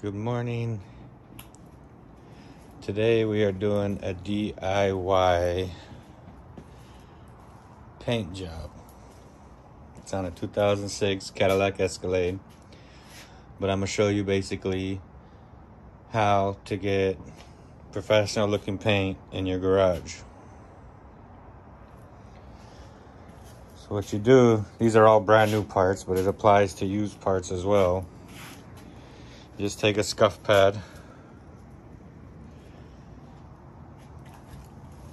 Good morning. Today we are doing a DIY paint job. It's on a 2006 Cadillac Escalade, but I'm going to show you basically how to get professional looking paint in your garage. So what you do, these are all brand new parts, but it applies to used parts as well. You just take a scuff pad,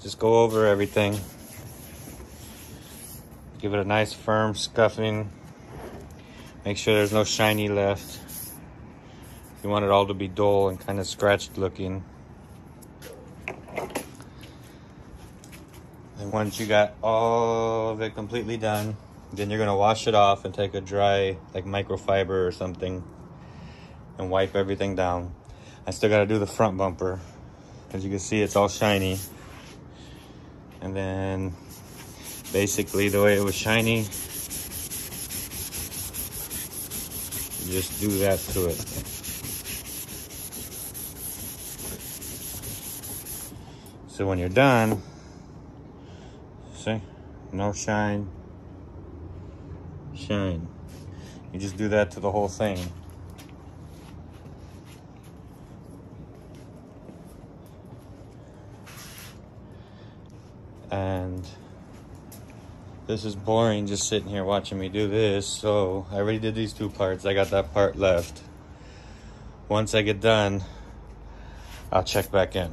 just go over everything, give it a nice firm scuffing, make sure there's no shiny left. You want it all to be dull and kind of scratched looking. And once you got all of it completely done, then you're gonna wash it off and take a dry, like microfiber or something, and wipe everything down. I still gotta do the front bumper. As you can see, it's all shiny. And then basically the way it was shiny, you just do that to it. So when you're done, see, no shine. You just do that to the whole thing. And this is boring just sitting here watching me do this, so I already did these two parts. I got that part left. Once I get done, I'll check back in.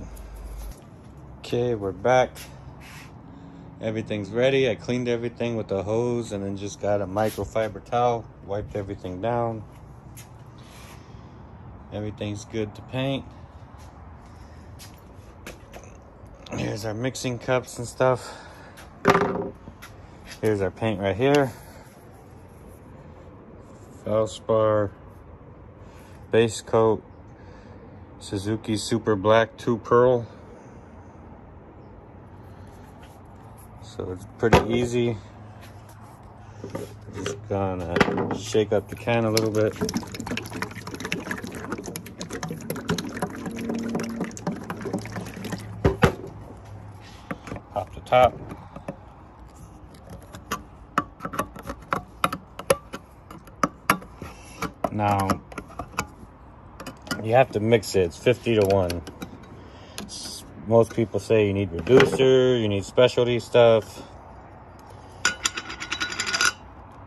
Okay, we're back. Everything's ready. I cleaned everything with a hose and then just got a microfiber towel, wiped everything down. Everything's good to paint. Here's our mixing cups and stuff. Here's our paint right here. Felspar base coat, Suzuki Super Black 2 Pearl. So it's pretty easy. Just gonna shake up the can a little bit. Pop the top. Now, you have to mix it. It's 50 to 1. Most people say you need reducer, you need specialty stuff.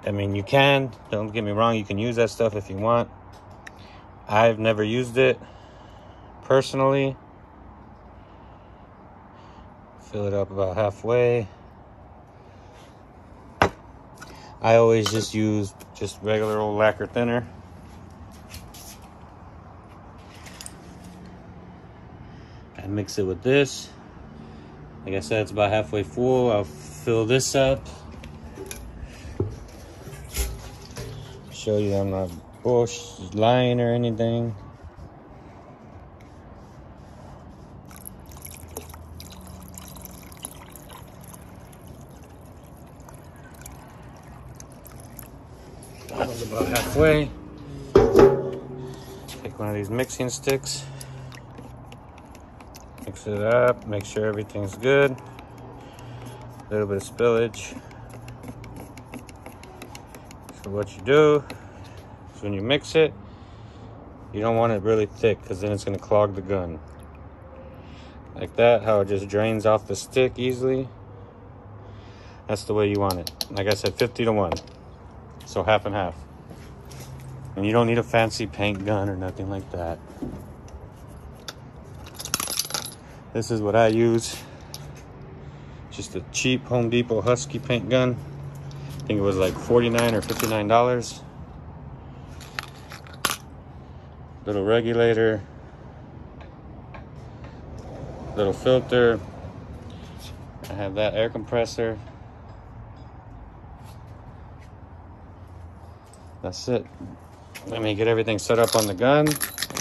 I mean, you can. Don't get me wrong, you can use that stuff if you want. I've never used it personally. Fill it up about halfway. I always just use regular old lacquer thinner. I mix it with this. Like I said, it's about halfway full. I'll fill this up. Show you I'm not lying or anything. About halfway. Take one of these mixing sticks, mix it up, make sure everything's good. A little bit of spillage. So what you do is when you mix it, you don't want it really thick because then it's going to clog the gun. Like that, how it just drains off the stick easily. That's the way you want it. Like I said, 50 to 1. So half and half. And you don't need a fancy paint gun or nothing like that. This is what I use. Just a cheap Home Depot Husky paint gun. I think it was like $49 or $59. Little regulator. Little filter. I have that air compressor. That's it. Let me get everything set up on the gun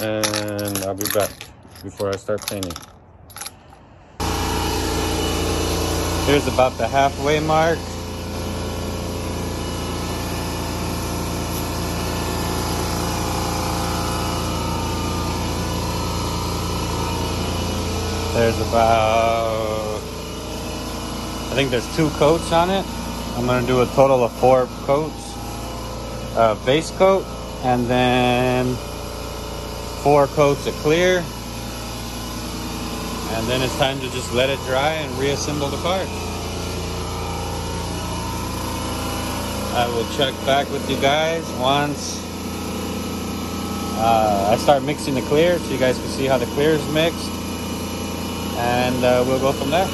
and I'll be back before I start painting. Here's about the halfway mark. There's about, I think there's 2 coats on it. I'm gonna do a total of 4 coats. Base coat, and then 4 coats of clear. And then it's time to just let it dry and reassemble the part. I will check back with you guys once I start mixing the clear, so you guys can see how the clear is mixed. And we'll go from there.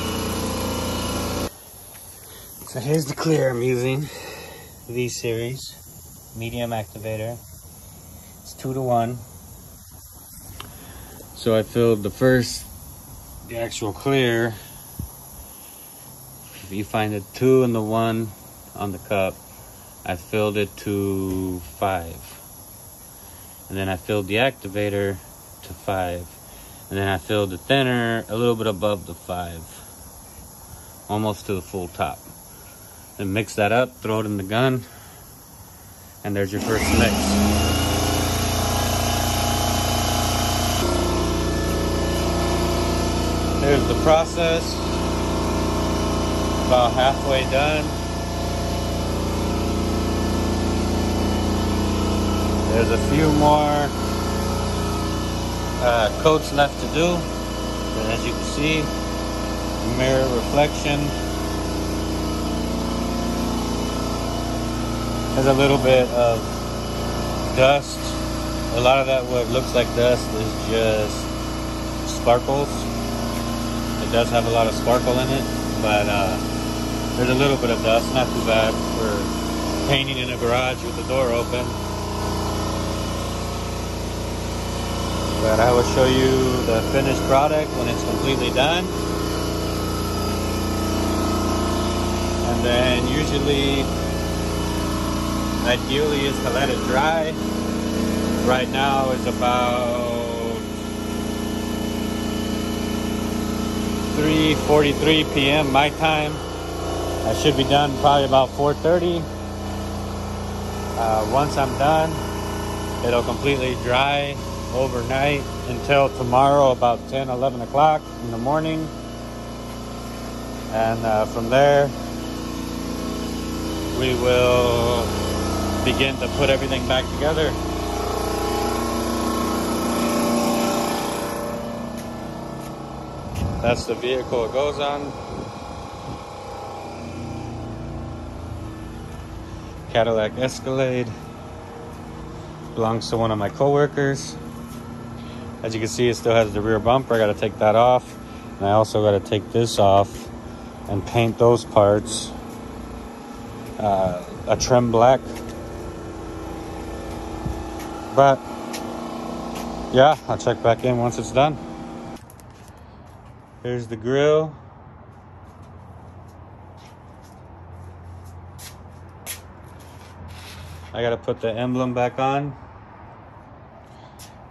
So here's the clear I'm using. V-Series. Medium activator. It's 2-to-1. So I filled the actual clear. If you find the 2 and the 1 on the cup, I filled it to 5. And then I filled the activator to 5. And then I filled the thinner a little bit above the 5. Almost to the full top. Then mix that up, throw it in the gun, and there's your first mix. Here's the process. About halfway done. There's a few more coats left to do. But as you can see, mirror reflection. There's a little bit of dust. A lot of that, what looks like dust, is just sparkles. It does have a lot of sparkle in it, but there's a little bit of dust, not too bad for painting in a garage with the door open. But I will show you the finished product when it's completely done. And then usually, ideally is to let it dry. Right now is about 3:43 p.m. my time. I should be done probably about 4:30. Once I'm done, it'll completely dry overnight until tomorrow about 10-11 o'clock in the morning. And from there, we will begin to put everything back together. That's the vehicle it goes on. Cadillac Escalade. Belongs to one of my coworkers. As you can see, it still has the rear bumper. I got to take that off. And I also got to take this off and paint those parts a trim black. But yeah, I'll check back in once it's done. Here's the grill. I gotta put the emblem back on.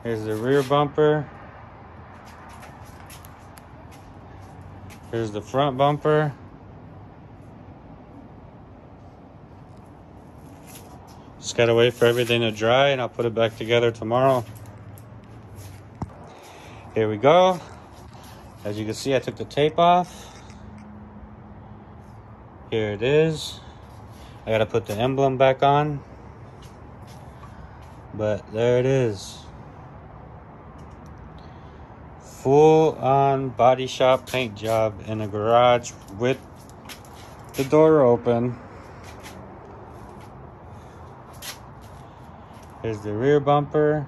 Here's the rear bumper. Here's the front bumper. Just gotta wait for everything to dry and I'll put it back together tomorrow. Here we go. As you can see, I took the tape off. Here it is. I gotta put the emblem back on. But there it is. Full on body shop paint job in a garage with the door open. Here's the rear bumper.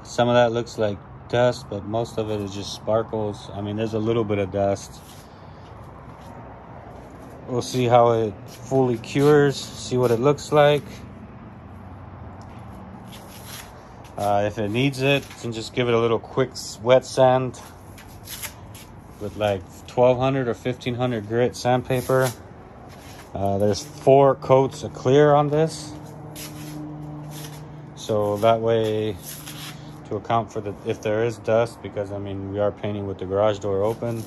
Some of that looks like dust, but most of it is just sparkles. I mean, there's a little bit of dust. We'll see how it fully cures, see what it looks like. If it needs it, you can just give it a little quick wet sand with like 1200 or 1500 grit sandpaper. There's 4 coats of clear on this. So that way, to account for if there is dust, because I mean, we are painting with the garage door open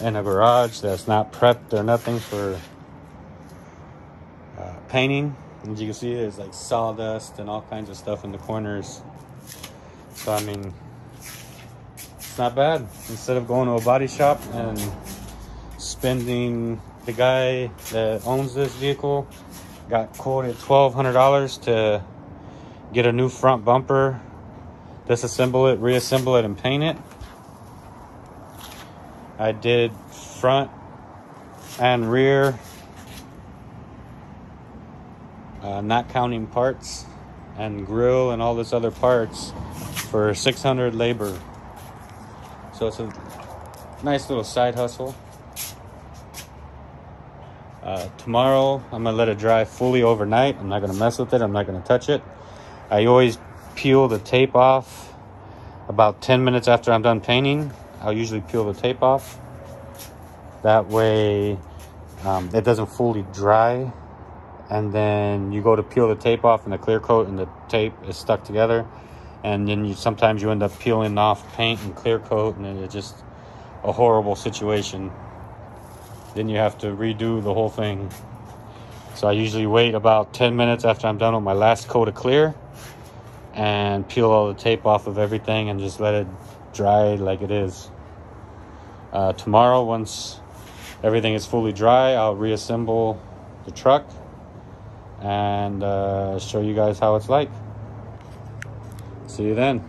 in a garage that's not prepped or nothing for painting. As you can see, there's like sawdust and all kinds of stuff in the corners. So I mean, not bad. Instead of going to a body shop and spending, the guy that owns this vehicle got quoted $1,200 to get a new front bumper, disassemble it, reassemble it, and paint it. I did front and rear, not counting parts, and grill and all this other parts for $600 labor. So it's a nice little side hustle. Tomorrow I'm gonna let it dry fully overnight. I'm not gonna mess with it. I'm not gonna touch it. I always peel the tape off about 10 minutes after I'm done painting. I'll usually peel the tape off. That way it doesn't fully dry. And then you go to peel the tape off and the clear coat and the tape is stuck together. And then sometimes you end up peeling off paint and clear coat, and it's just a horrible situation. Then you have to redo the whole thing. So I usually wait about 10 minutes after I'm done with my last coat of clear and peel all the tape off of everything and just let it dry like it is. Tomorrow, once everything is fully dry, I'll reassemble the truck and show you guys how it's like. See you then.